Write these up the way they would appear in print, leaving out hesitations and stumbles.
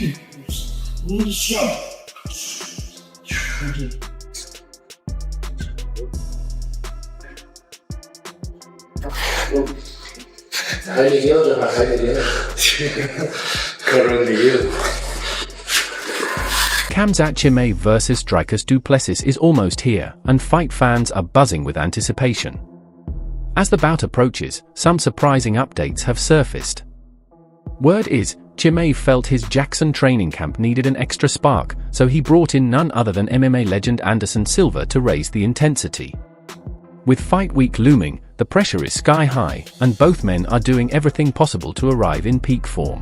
Khamzat Chimaev vs Dricus du Plessis is almost here, and fight fans are buzzing with anticipation. As the bout approaches, some surprising updates have surfaced. Word is, Chimaev felt his Jackson training camp needed an extra spark, so he brought in none other than MMA legend Anderson Silva to raise the intensity. With fight week looming, the pressure is sky high, and both men are doing everything possible to arrive in peak form.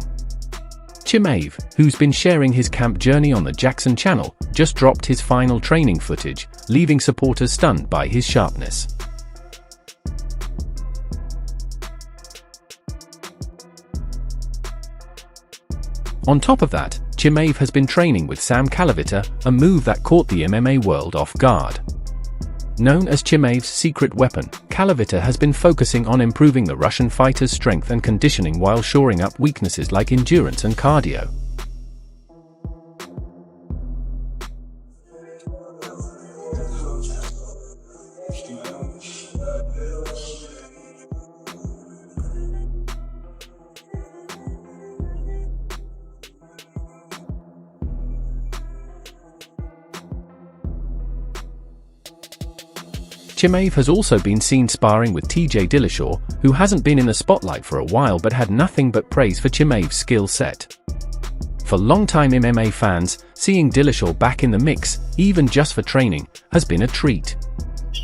Chimaev, who's been sharing his camp journey on the Jackson channel, just dropped his final training footage, leaving supporters stunned by his sharpness. On top of that, Chimaev has been training with Sam Kalavita, a move that caught the MMA world off guard. Known as Chimaev's secret weapon, Kalavita has been focusing on improving the Russian fighter's strength and conditioning while shoring up weaknesses like endurance and cardio. Chimaev has also been seen sparring with TJ Dillashaw, who hasn't been in the spotlight for a while but had nothing but praise for Chimaev's skill set. For longtime MMA fans, seeing Dillashaw back in the mix, even just for training, has been a treat.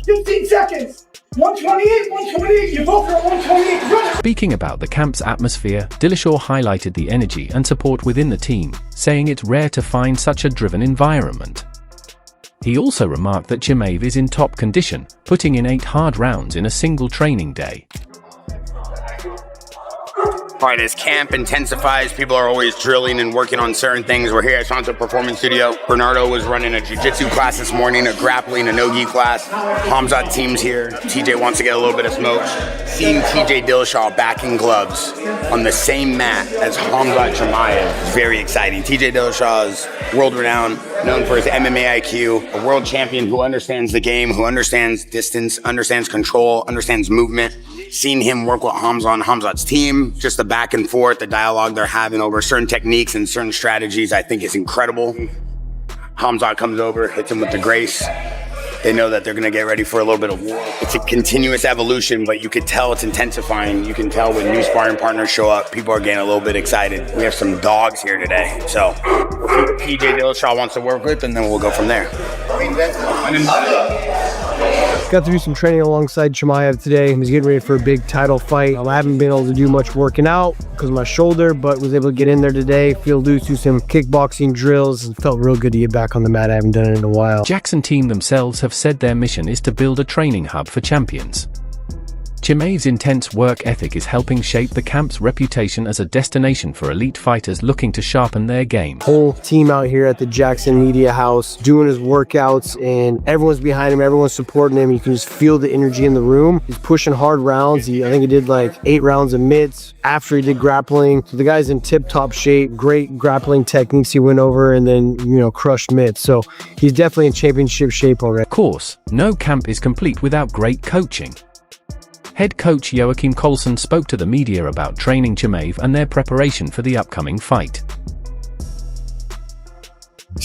15 seconds! 128, 128, you're both at 128, run! Speaking about the camp's atmosphere, Dillashaw highlighted the energy and support within the team, saying it's rare to find such a driven environment. He also remarked that Chimaev is in top condition, putting in 8 hard rounds in a single training day. Alright, as camp intensifies, people are always drilling and working on certain things. We're here at Santo Performance Studio. Bernardo was running a jiu-jitsu class this morning, a grappling, a no-gi class. Khamzat team's here. TJ wants to get a little bit of smoke. Seeing TJ Dillashaw back in gloves on the same mat as Khamzat Chimaev is very exciting. TJ Dillashaw is world-renowned, known for his MMA IQ, a world champion who understands the game, who understands distance, understands control, understands movement. Seeing him work with Khamzat on Khamzat's team, just the back and forth, the dialogue they're having over certain techniques and certain strategies, I think is incredible. Khamzat comes over, hits him with the grace. They know that they're gonna get ready for a little bit of war. It's a continuous evolution, but you can tell it's intensifying. You can tell when new sparring partners show up, people are getting a little bit excited. We have some dogs here today, so we'll see what TJ Dillashaw wants to work with, and then we'll go from there. Got to do some training alongside Chimaev today. He was getting ready for a big title fight. I haven't been able to do much working out because of my shoulder, but was able to get in there today, feel loose, do some kickboxing drills, and felt real good to get back on the mat. I haven't done it in a while. Jackson team themselves have said their mission is to build a training hub for champions. Chimaev's intense work ethic is helping shape the camp's reputation as a destination for elite fighters looking to sharpen their game. Whole team out here at the Jackson Media House doing his workouts, and everyone's behind him, everyone's supporting him. You can just feel the energy in the room. He's pushing hard rounds. I think he did like 8 rounds of mitts after he did grappling. So the guy's in tip-top shape, great grappling techniques he went over, and then, crushed mitts. So he's definitely in championship shape already. Of course, no camp is complete without great coaching. Head coach Joachim Colson spoke to the media about training Chimaev and their preparation for the upcoming fight.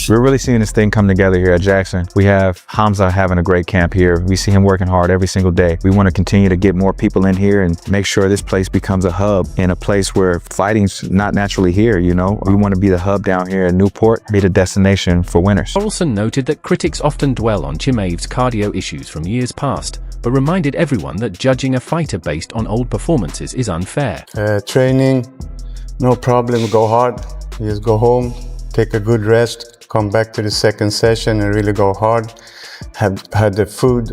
We're really seeing this thing come together here at Jackson. We have Khamzat having a great camp here. We see him working hard every single day. We want to continue to get more people in here and make sure this place becomes a hub and a place where fighting's not naturally here, We want to be the hub down here in Newport, be the destination for winners. Carlson noted that critics often dwell on Chimaev's cardio issues from years past, but reminded everyone that judging a fighter based on old performances is unfair. Training, no problem, go hard. You just go home, take a good rest, come back to the second session and really go hard. Had the food,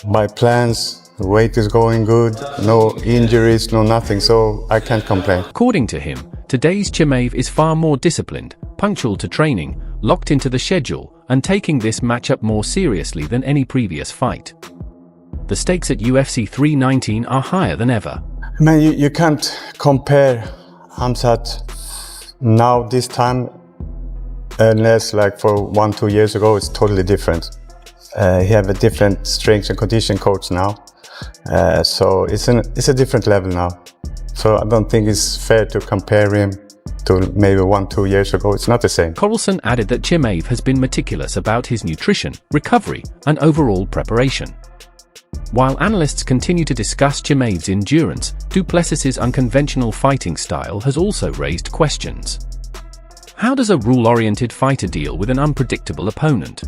my plans, the weight is going good, no injuries, no nothing, so I can't complain. According to him, today's Chimaev is far more disciplined, punctual to training, locked into the schedule, and taking this matchup more seriously than any previous fight. The stakes at UFC 319 are higher than ever. Man, you can't compare Khamzat Now this time, unless like for 1-2 years ago, it's totally different. He have a different strength and condition coach now, so it's a different level now. So I don't think it's fair to compare him to maybe 1-2 years ago. It's not the same. Corralson added that Chimaev has been meticulous about his nutrition, recovery, and overall preparation. While analysts continue to discuss Chimaev's endurance, du Plessis's unconventional fighting style has also raised questions. How does a rule-oriented fighter deal with an unpredictable opponent?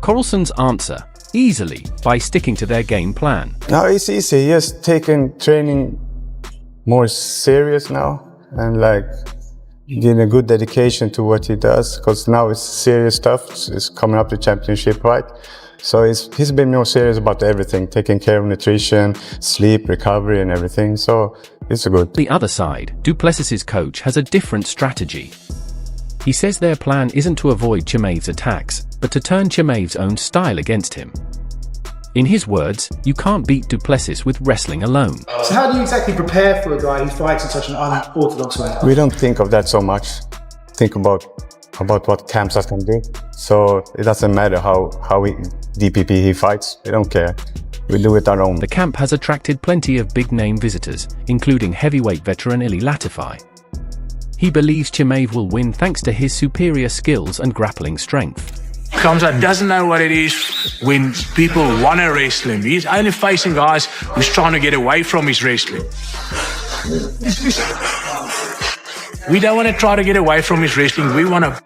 Corralson's answer: easily, by sticking to their game plan. No, it's easy. He has taken training more serious now and like getting a good dedication to what he does, because now it's serious stuff. It's coming up to championship, right? So he's been more serious about everything, taking care of nutrition, sleep, recovery, and everything. So it's good. The other side, du Plessis's coach has a different strategy. He says their plan isn't to avoid Chimaev's attacks, but to turn Chimaev's own style against him. In his words, you can't beat du Plessis with wrestling alone. So how do you exactly prepare for a guy who fights in such an unorthodox way? We don't think of that so much. Think about what Khamzat can do. So it doesn't matter how DPP he fights. We don't care. We do it our own. The camp has attracted plenty of big-name visitors, including heavyweight veteran Ilie Latify. He believes Chimaev will win thanks to his superior skills and grappling strength. Khamzat doesn't know what it is when people want to wrestle him. He's only facing guys who's trying to get away from his wrestling. We don't want to try to get away from his wrestling. We want to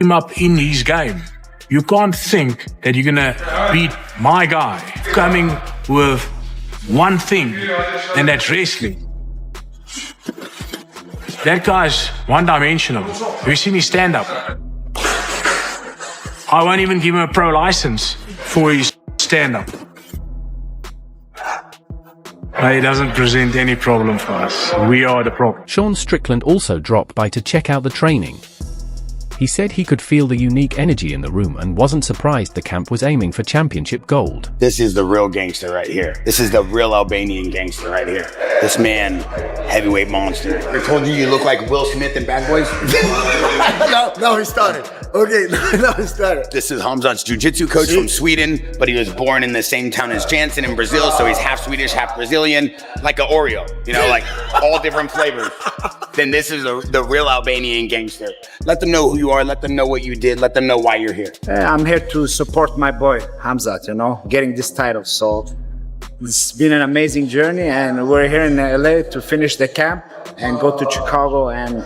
him up in his game. You can't think that you're going to beat my guy coming with one thing, and that's wrestling. That guy's one-dimensional. Have you seen his stand-up? I won't even give him a pro license for his stand-up. He doesn't present any problem for us. We are the problem. Sean Strickland also dropped by to check out the training. He said he could feel the unique energy in the room and wasn't surprised the camp was aiming for championship gold. This is the real gangster right here. This is the real Albanian gangster right here. This man, heavyweight monster. I told you look like Will Smith in Bad Boys. No, he started. Okay, no, he started. This is Khamzat's jiu-jitsu coach from Sweden, but he was born in the same town as Jansen in Brazil, so he's half Swedish, half Brazilian, like an Oreo, you know, like all different flavors. Then this is the real Albanian gangster. Let them know who you are, let them know what you did, let them know why you're here. I'm here to support my boy, Khamzat, you know, getting this title. So it's been an amazing journey, and we're here in LA to finish the camp and go to Chicago and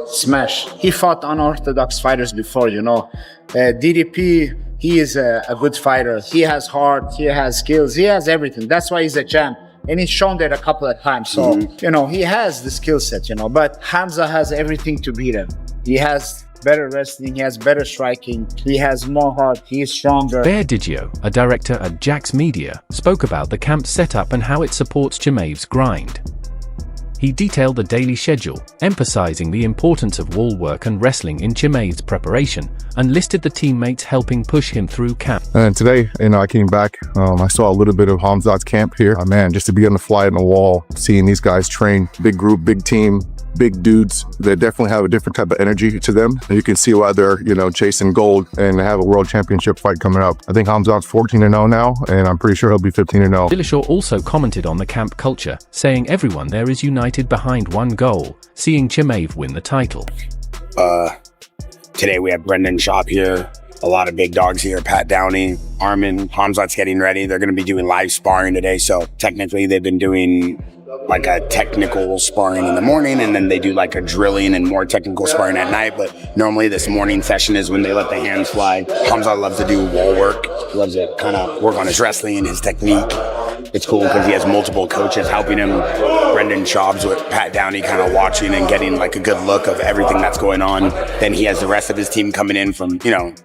smash. He fought unorthodox fighters before, you know. DDP, he is a good fighter. He has heart, he has skills, he has everything. That's why he's a champ. And he's shown that a couple of times. So, you know, he has the skill set, you know, but Khamzat has everything to beat him. He has better wrestling, he has better striking, he has more heart, he is stronger. Bear Digio, a director at Jax Media, spoke about the camp setup and how it supports Chimaev's grind. He detailed the daily schedule, emphasizing the importance of wall work and wrestling in Chimaev's preparation, and listed the teammates helping push him through camp. And today, I came back, I saw a little bit of Khamzat's camp here. Man, just to be on the fly on the wall, seeing these guys train, big group, big team, big dudes, they definitely have a different type of energy to them. You can see why they're, chasing gold and have a world championship fight coming up. I think Khamzat's 14-0 now, and I'm pretty sure he'll be 15-0. Dillashaw also commented on the camp culture, saying everyone there is united behind one goal, seeing Chimaev win the title. Today we have Brendan Schaub here, a lot of big dogs here, Pat Downey, Armin, Khamzat's getting ready. They're going to be doing live sparring today, so technically they've been doing like a technical sparring in the morning, and then they do like a drilling and more technical sparring at night. But normally this morning session is when they let the hands fly. Khamzat loves to do wall work. He loves to kind of work on his wrestling and his technique. It's cool because he has multiple coaches helping him. Brendan Schaub's with Pat Downey kind of watching and getting like a good look of everything that's going on. Then he has the rest of his team coming in from,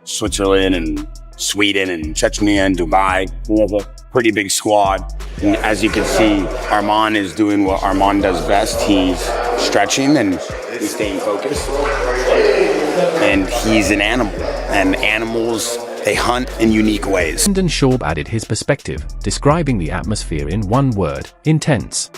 Switzerland and Sweden and Chechnya and Dubai. He has a pretty big squad. And as you can see, Arman is doing what Arman does best. He's stretching and he's staying focused. And he's an animal. And animals, they hunt in unique ways. Brendan Schaub added his perspective, describing the atmosphere in one word: intense.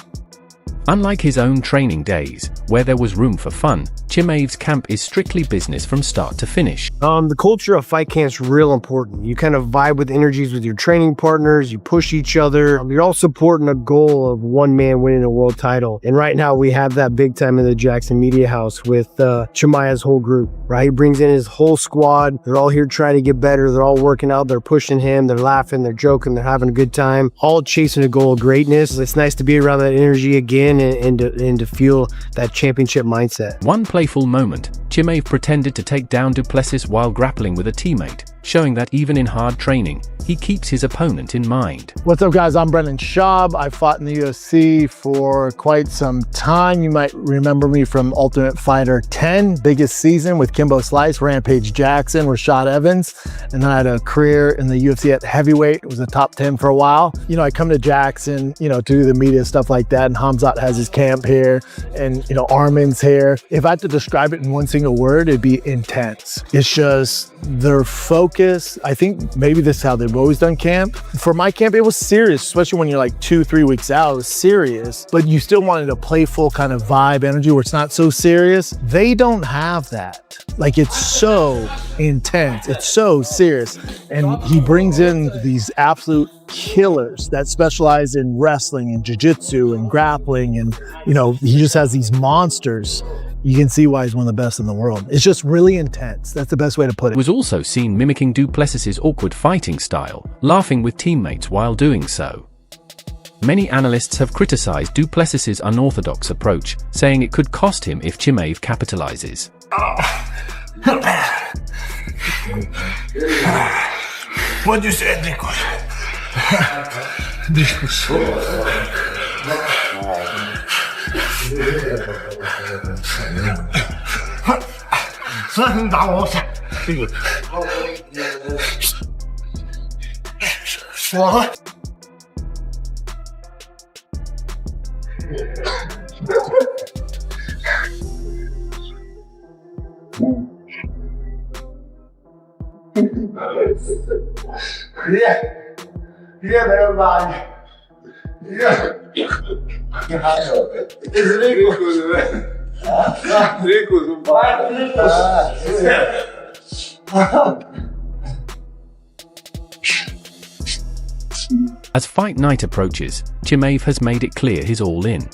Unlike his own training days, where there was room for fun, Chimaev's camp is strictly business from start to finish. The culture of fight camp is real important. You kind of vibe with energies with your training partners, you push each other. You're all supporting a goal of one man winning a world title. And right now we have that big time in the Jackson Media House with Chimaev's whole group, right? He brings in his whole squad. They're all here trying to get better. They're all working out. They're pushing him. They're laughing. They're joking. They're having a good time. All chasing a goal of greatness. It's nice to be around that energy again and to feel that championship mindset. One playful moment, Chimaev pretended to take down du Plessis while grappling with a teammate, showing that even in hard training, he keeps his opponent in mind. What's up, guys? I'm Brendan Schaub. I fought in the UFC for quite some time. You might remember me from Ultimate Fighter 10, biggest season with Kimbo Slice, Rampage Jackson, Rashad Evans, and then I had a career in the UFC at heavyweight. It was a top 10 for a while. You know, I come to Jackson, you know, to do the media stuff like that, and Khamzat has his camp here, and, you know, Armin's here. If I had to describe it in one single word, it'd be intense. It's just their focus. I think maybe this is how they've always done camp. For my camp, it was serious, especially when you're like 2-3 weeks out. It was serious, but you still wanted a playful kind of vibe, energy where it's not so serious. They don't have that. Like, it's so intense. It's so serious. And he brings in these absolute killers that specialize in wrestling and jiu-jitsu and grappling. And, you know, he just has these monsters. You can see why he's one of the best in the world. It's just really intense. That's the best way to put it. Was also seen mimicking du Plessis' awkward fighting style, laughing with teammates while doing so. Many analysts have criticized du Plessis' unorthodox approach, saying it could cost him if Chimaev capitalizes. What you said, Nico? As fight night approaches, Chimaev has made it clear he's all in.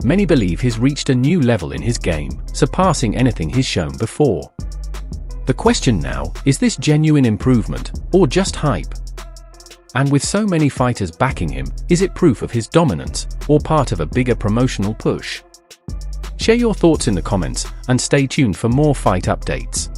Many believe he's reached a new level in his game, surpassing anything he's shown before. The question now, is this genuine improvement, or just hype? And with so many fighters backing him, is it proof of his dominance, or part of a bigger promotional push? Share your thoughts in the comments, and stay tuned for more fight updates.